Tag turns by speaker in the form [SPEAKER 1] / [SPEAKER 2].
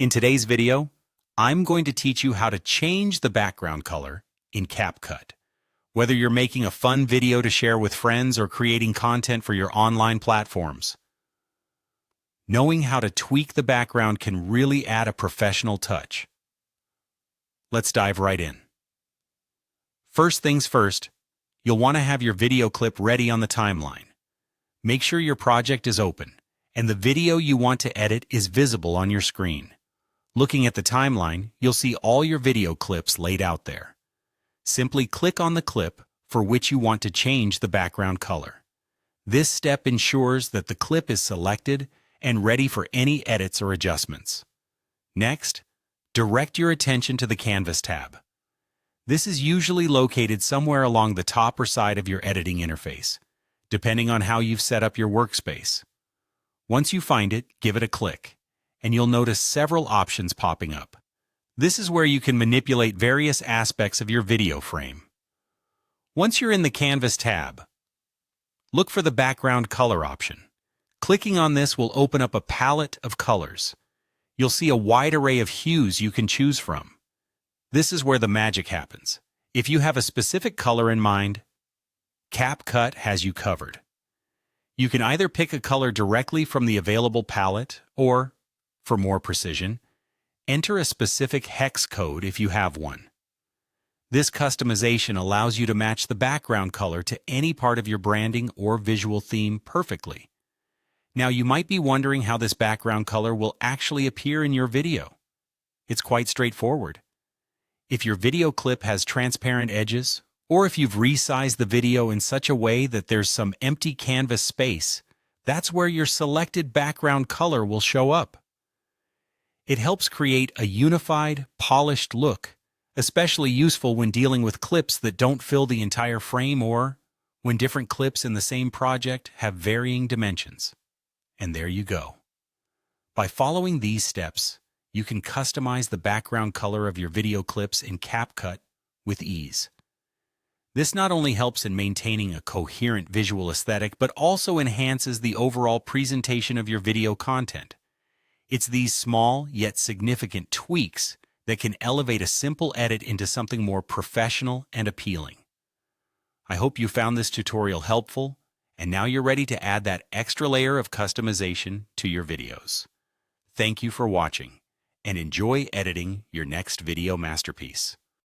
[SPEAKER 1] In today's video, I'm going to teach you how to change the background color in CapCut. Whether you're making a fun video to share with friends or creating content for your online platforms, knowing how to tweak the background can really add a professional touch. Let's dive right in. First things first, you'll want to have your video clip ready on the timeline. Make sure your project is open and the video you want to edit is visible on your screen. Looking at the timeline, you'll see all your video clips laid out there. Simply click on the clip for which you want to change the background color. This step ensures that the clip is selected and ready for any edits or adjustments. Next, direct your attention to the Canvas tab. This is usually located somewhere along the top or side of your editing interface, depending on how you've set up your workspace. Once you find it, give it a click, and you'll notice several options popping up. This is where you can manipulate various aspects of your video frame. Once you're in the Canvas tab, look for the background color option. Clicking on this will open up a palette of colors. You'll see a wide array of hues you can choose from. This is where the magic happens. If you have a specific color in mind, CapCut has you covered. You can either pick a color directly from the available palette or, for more precision, enter a specific hex code if you have one. This customization allows you to match the background color to any part of your branding or visual theme perfectly. Now, you might be wondering how this background color will actually appear in your video. It's quite straightforward. If your video clip has transparent edges, or if you've resized the video in such a way that there's some empty canvas space, that's where your selected background color will show up. It helps create a unified, polished look, especially useful when dealing with clips that don't fill the entire frame or when different clips in the same project have varying dimensions. And there you go. By following these steps, you can customize the background color of your video clips in CapCut with ease. This not only helps in maintaining a coherent visual aesthetic, but also enhances the overall presentation of your video content. It's these small yet significant tweaks that can elevate a simple edit into something more professional and appealing. I hope you found this tutorial helpful, and now you're ready to add that extra layer of customization to your videos. Thank you for watching, and enjoy editing your next video masterpiece.